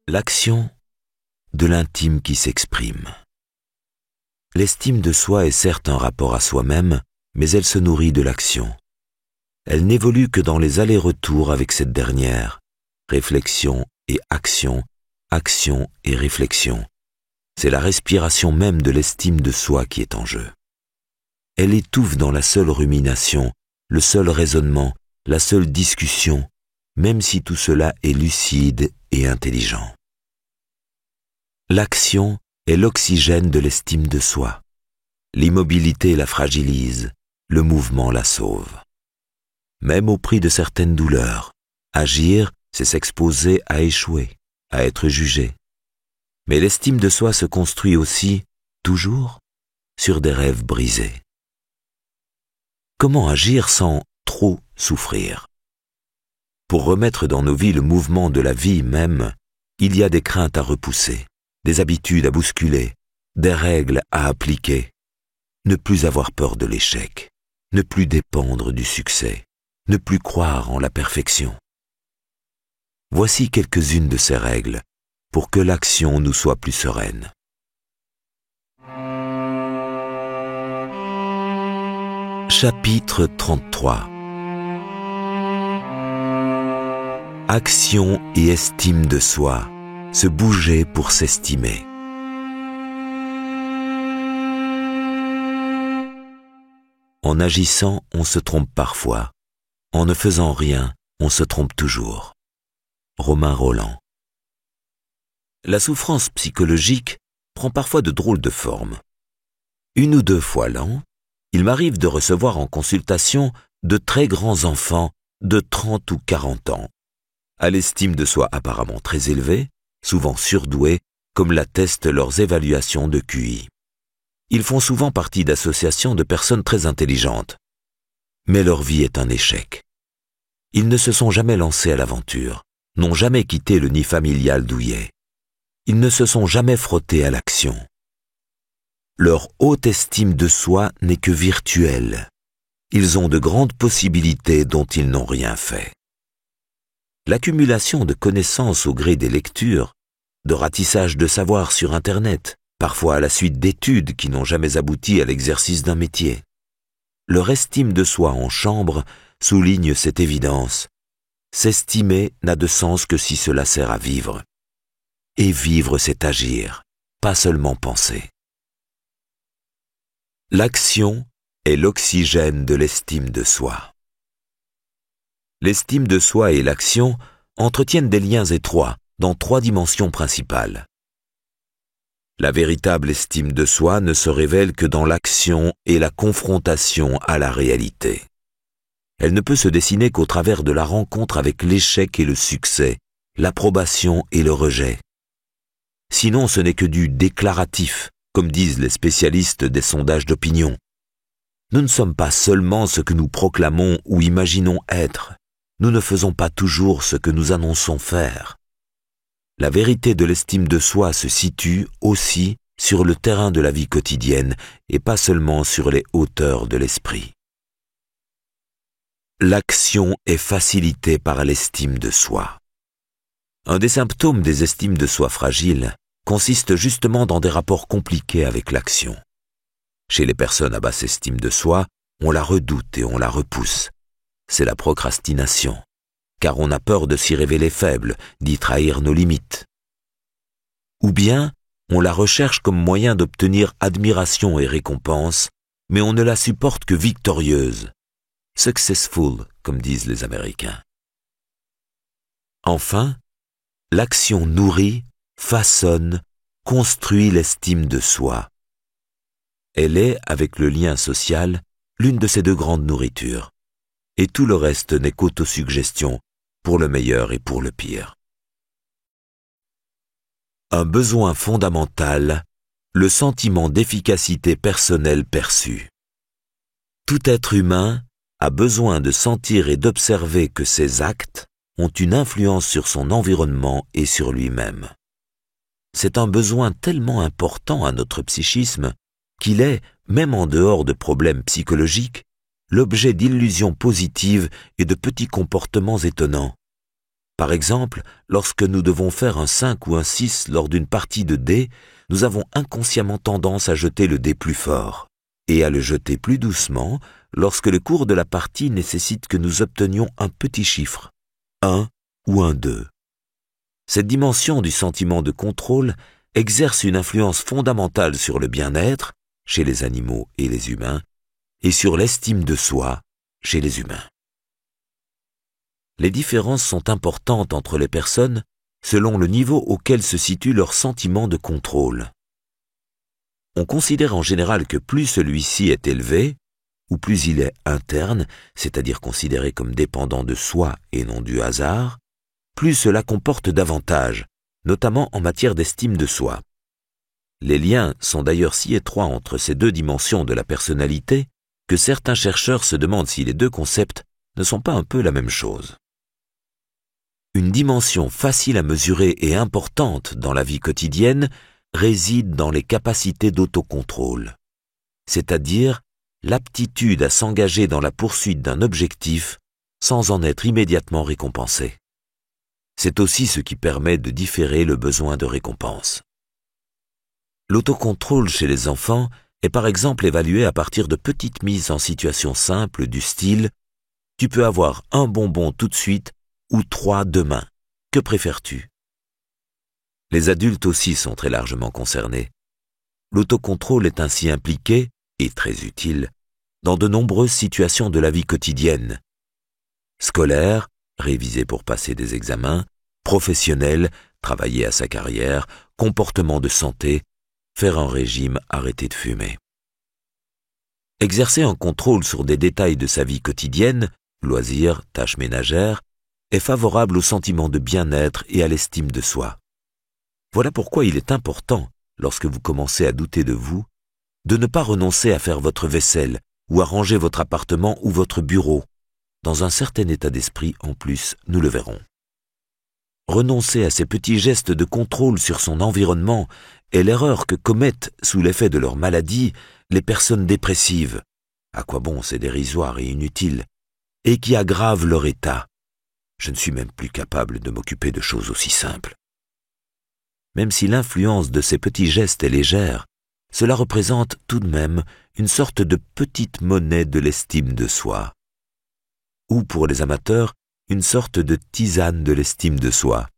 L'action de l'intime qui s'exprime. L'estime de soi est certes un rapport à soi-même, mais elle se nourrit de l'action. Elle n'évolue que dans les allers-retours avec cette dernière, réflexion et action, action et réflexion. C'est la respiration même de l'estime de soi qui est en jeu. Elle étouffe dans la seule rumination, le seul raisonnement, la seule discussion, même si tout cela est lucide et intelligent. L'action est l'oxygène de l'estime de soi. L'immobilité la fragilise, le mouvement la sauve. Même au prix de certaines douleurs, agir, c'est s'exposer à échouer, à être jugé. Mais l'estime de soi se construit aussi, toujours, sur des rêves brisés. Comment agir sans trop souffrir? Pour remettre dans nos vies le mouvement de la vie même, il y a des craintes à repousser, des habitudes à bousculer, des règles à appliquer. Ne plus avoir peur de l'échec, ne plus dépendre du succès, ne plus croire en la perfection. Voici quelques-unes de ces règles pour que l'action nous soit plus sereine. Chapitre 33. Action et estime de soi, se bouger pour s'estimer. En agissant, on se trompe parfois. En ne faisant rien, on se trompe toujours. Romain Rolland. La souffrance psychologique prend parfois de drôles de formes. Une ou deux fois l'an, il m'arrive de recevoir en consultation de très grands enfants de 30 ou 40 ans, à l'estime de soi apparemment très élevée, souvent surdoués, comme l'attestent leurs évaluations de QI. Ils font souvent partie d'associations de personnes très intelligentes. Mais leur vie est un échec. Ils ne se sont jamais lancés à l'aventure, n'ont jamais quitté le nid familial douillet. Ils ne se sont jamais frottés à l'action. Leur haute estime de soi n'est que virtuelle. Ils ont de grandes possibilités dont ils n'ont rien fait. L'accumulation de connaissances au gré des lectures, de ratissage de savoir sur Internet, parfois à la suite d'études qui n'ont jamais abouti à l'exercice d'un métier. Leur estime de soi en chambre souligne cette évidence. S'estimer n'a de sens que si cela sert à vivre. Et vivre, c'est agir, pas seulement penser. L'action est l'oxygène de l'estime de soi. L'estime de soi et l'action entretiennent des liens étroits dans 3 dimensions principales. La véritable estime de soi ne se révèle que dans l'action et la confrontation à la réalité. Elle ne peut se dessiner qu'au travers de la rencontre avec l'échec et le succès, l'approbation et le rejet. Sinon, ce n'est que du déclaratif, comme disent les spécialistes des sondages d'opinion. Nous ne sommes pas seulement ce que nous proclamons ou imaginons être. Nous ne faisons pas toujours ce que nous annonçons faire. La vérité de l'estime de soi se situe aussi sur le terrain de la vie quotidienne et pas seulement sur les hauteurs de l'esprit. L'action est facilitée par l'estime de soi. Un des symptômes des estimes de soi fragiles consiste justement dans des rapports compliqués avec l'action. Chez les personnes à basse estime de soi, on la redoute et on la repousse. C'est la procrastination, car on a peur de s'y révéler faible, d'y trahir nos limites. Ou bien, on la recherche comme moyen d'obtenir admiration et récompense, mais on ne la supporte que victorieuse. Successful, comme disent les Américains. Enfin, l'action nourrit, façonne, construit l'estime de soi. Elle est, avec le lien social, l'une de ces 2 grandes nourritures. Et tout le reste n'est qu'autosuggestion, pour le meilleur et pour le pire. Un besoin fondamental, le sentiment d'efficacité personnelle perçue. Tout être humain a besoin de sentir et d'observer que ses actes ont une influence sur son environnement et sur lui-même. C'est un besoin tellement important à notre psychisme qu'il est, même en dehors de problèmes psychologiques, l'objet d'illusions positives et de petits comportements étonnants. Par exemple, lorsque nous devons faire un 5 ou un 6 lors d'une partie de dés, nous avons inconsciemment tendance à jeter le dé plus fort et à le jeter plus doucement lorsque le cours de la partie nécessite que nous obtenions un petit chiffre, 1 ou un 2. Cette dimension du sentiment de contrôle exerce une influence fondamentale sur le bien-être, chez les animaux et les humains, et sur l'estime de soi, chez les humains. Les différences sont importantes entre les personnes selon le niveau auquel se situe leur sentiment de contrôle. On considère en général que plus celui-ci est élevé, ou plus il est interne, c'est-à-dire considéré comme dépendant de soi et non du hasard, plus cela comporte d'avantages, notamment en matière d'estime de soi. Les liens sont d'ailleurs si étroits entre ces deux dimensions de la personnalité que certains chercheurs se demandent si les deux concepts ne sont pas un peu la même chose. Une dimension facile à mesurer et importante dans la vie quotidienne réside dans les capacités d'autocontrôle, c'est-à-dire l'aptitude à s'engager dans la poursuite d'un objectif sans en être immédiatement récompensé. C'est aussi ce qui permet de différer le besoin de récompense. L'autocontrôle chez les enfants est par exemple évalué à partir de petites mises en situation simple du style « Tu peux avoir un bonbon tout de suite ou 3 demain. Que préfères-tu » Les adultes aussi sont très largement concernés. L'autocontrôle est ainsi impliqué, et très utile, dans de nombreuses situations de la vie quotidienne. Scolaire, réviser pour passer des examens, professionnel, travailler à sa carrière, comportement de santé, faire un régime, arrêter de fumer. Exercer un contrôle sur des détails de sa vie quotidienne, loisirs, tâches ménagères, est favorable au sentiment de bien-être et à l'estime de soi. Voilà pourquoi il est important, lorsque vous commencez à douter de vous, de ne pas renoncer à faire votre vaisselle ou à ranger votre appartement ou votre bureau. Dans un certain état d'esprit, en plus, nous le verrons. Renoncer à ces petits gestes de contrôle sur son environnement est l'erreur que commettent, sous l'effet de leur maladie, les personnes dépressives. À quoi bon, c'est dérisoire et inutile, et qui aggravent leur état. Je ne suis même plus capable de m'occuper de choses aussi simples. Même si l'influence de ces petits gestes est légère, cela représente tout de même une sorte de petite monnaie de l'estime de soi. Ou pour les amateurs, une sorte de tisane de l'estime de soi.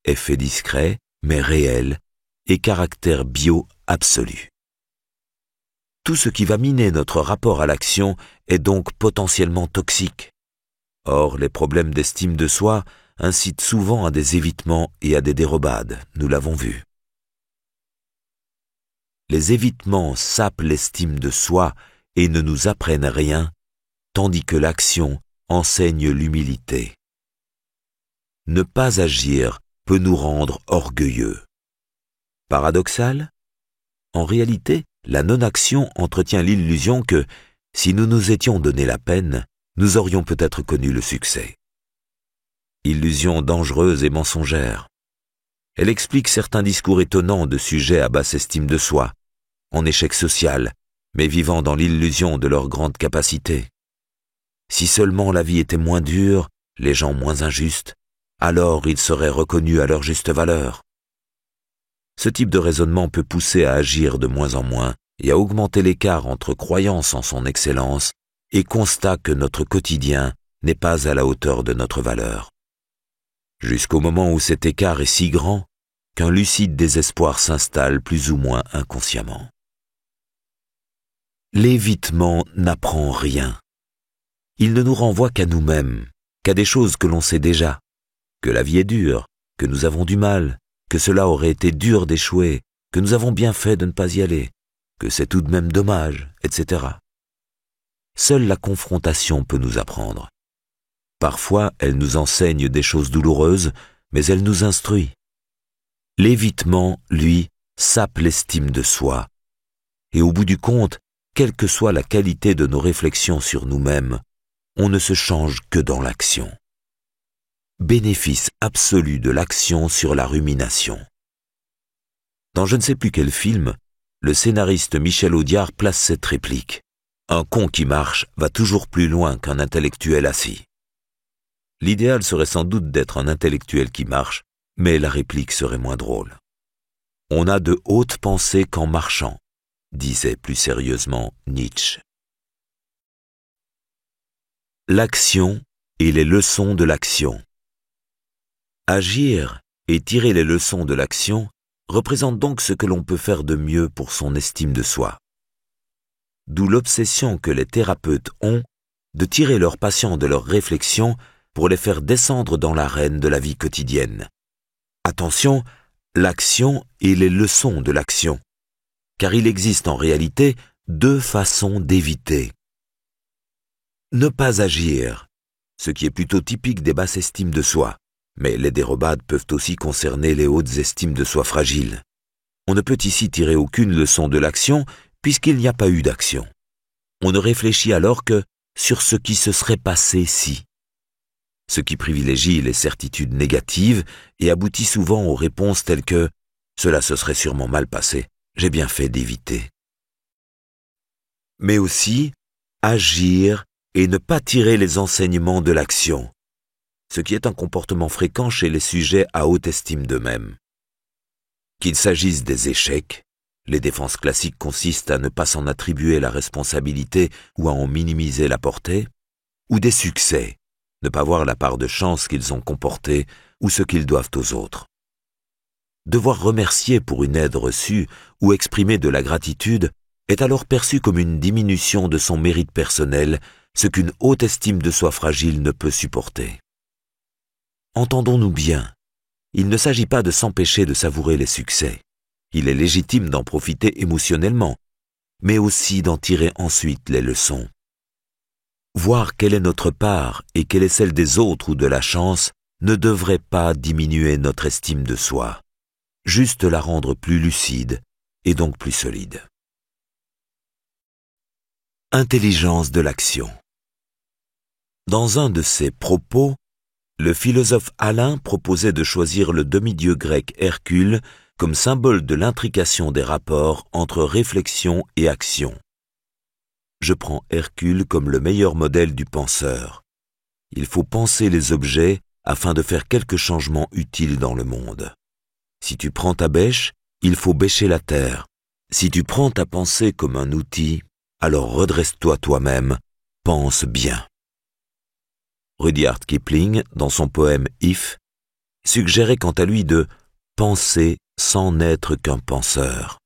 Effet discret, mais réel, et caractère bio absolu. Tout ce qui va miner notre rapport à l'action est donc potentiellement toxique. Or, les problèmes d'estime de soi incitent souvent à des évitements et à des dérobades, nous l'avons vu. Les évitements sapent l'estime de soi et ne nous apprennent rien, tandis que l'action enseigne l'humilité. Ne pas agir peut nous rendre orgueilleux. Paradoxal ? En réalité, la non-action entretient l'illusion que, si nous nous étions donné la peine, nous aurions peut-être connu le succès. Illusion dangereuse et mensongère. Elle explique certains discours étonnants de sujets à basse estime de soi, en échec social, mais vivant dans l'illusion de leur grande capacité. Si seulement la vie était moins dure, les gens moins injustes, alors ils seraient reconnus à leur juste valeur. Ce type de raisonnement peut pousser à agir de moins en moins et à augmenter l'écart entre croyance en son excellence et constat que notre quotidien n'est pas à la hauteur de notre valeur. Jusqu'au moment où cet écart est si grand qu'un lucide désespoir s'installe plus ou moins inconsciemment. L'évitement n'apprend rien. Il ne nous renvoie qu'à nous-mêmes, qu'à des choses que l'on sait déjà, que la vie est dure, que nous avons du mal, que cela aurait été dur d'échouer, que nous avons bien fait de ne pas y aller, que c'est tout de même dommage, etc. Seule la confrontation peut nous apprendre. Parfois, elle nous enseigne des choses douloureuses, mais elle nous instruit. L'évitement, lui, sape l'estime de soi. Et au bout du compte, quelle que soit la qualité de nos réflexions sur nous-mêmes, on ne se change que dans l'action. Bénéfice absolu de l'action sur la rumination. Dans je ne sais plus quel film, le scénariste Michel Audiard place cette réplique. Un con qui marche va toujours plus loin qu'un intellectuel assis. L'idéal serait sans doute d'être un intellectuel qui marche, mais la réplique serait moins drôle. On a de hautes pensées qu'en marchant, disait plus sérieusement Nietzsche. L'action et les leçons de l'action. Agir et tirer les leçons de l'action représente donc ce que l'on peut faire de mieux pour son estime de soi. D'où l'obsession que les thérapeutes ont de tirer leurs patients de leurs réflexions pour les faire descendre dans l'arène de la vie quotidienne. Attention, l'action et les leçons de l'action, car il existe en réalité deux façons d'éviter. Ne pas agir, ce qui est plutôt typique des basses estimes de soi, mais les dérobades peuvent aussi concerner les hautes estimes de soi fragiles. On ne peut ici tirer aucune leçon de l'action puisqu'il n'y a pas eu d'action. On ne réfléchit alors que sur ce qui se serait passé si. Ce qui privilégie les certitudes négatives et aboutit souvent aux réponses telles que « cela se serait sûrement mal passé, j'ai bien fait d'éviter ». Mais aussi agir et ne pas tirer les enseignements de l'action, ce qui est un comportement fréquent chez les sujets à haute estime d'eux-mêmes. Qu'il s'agisse des échecs, les défenses classiques consistent à ne pas s'en attribuer la responsabilité ou à en minimiser la portée, ou des succès, ne pas voir la part de chance qu'ils ont comportée ou ce qu'ils doivent aux autres. Devoir remercier pour une aide reçue ou exprimer de la gratitude est alors perçu comme une diminution de son mérite personnel, ce qu'une haute estime de soi fragile ne peut supporter. Entendons-nous bien, il ne s'agit pas de s'empêcher de savourer les succès. Il est légitime d'en profiter émotionnellement, mais aussi d'en tirer ensuite les leçons. Voir quelle est notre part et quelle est celle des autres ou de la chance ne devrait pas diminuer notre estime de soi, juste la rendre plus lucide et donc plus solide. Intelligence de l'action. Dans un de ses propos, le philosophe Alain proposait de choisir le demi-dieu grec Hercule comme symbole de l'intrication des rapports entre réflexion et action. Je prends Hercule comme le meilleur modèle du penseur. Il faut penser les objets afin de faire quelques changements utiles dans le monde. Si tu prends ta bêche, il faut bêcher la terre. Si tu prends ta pensée comme un outil, alors redresse-toi toi-même, pense bien. Rudyard Kipling, dans son poème If, suggérait quant à lui de penser sans n'être qu'un penseur.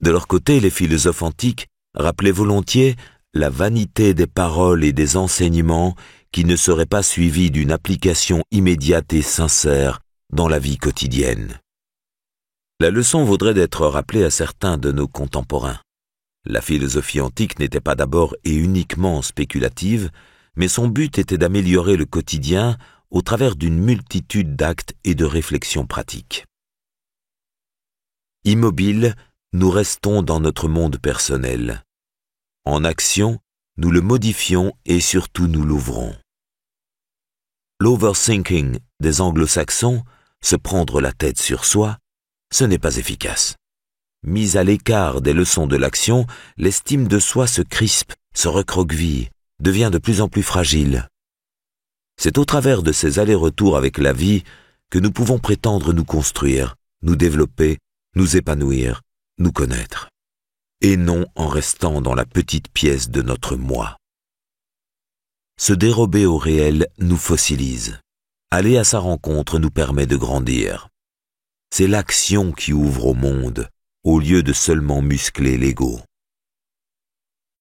De leur côté, les philosophes antiques rappelaient volontiers la vanité des paroles et des enseignements qui ne seraient pas suivis d'une application immédiate et sincère dans la vie quotidienne. La leçon vaudrait d'être rappelée à certains de nos contemporains. La philosophie antique n'était pas d'abord et uniquement spéculative, mais son but était d'améliorer le quotidien au travers d'une multitude d'actes et de réflexions pratiques. Immobiles, nous restons dans notre monde personnel. En action, nous le modifions et surtout nous l'ouvrons. L'overthinking des anglo-saxons, se prendre la tête sur soi, ce n'est pas efficace. Mise à l'écart des leçons de l'action, l'estime de soi se crispe, se recroqueville, devient de plus en plus fragile. C'est au travers de ces allers-retours avec la vie que nous pouvons prétendre nous construire, nous développer, nous épanouir, nous connaître. Et non en restant dans la petite pièce de notre moi. Se dérober au réel nous fossilise. Aller à sa rencontre nous permet de grandir. C'est l'action qui ouvre au monde, au lieu de seulement muscler l'ego.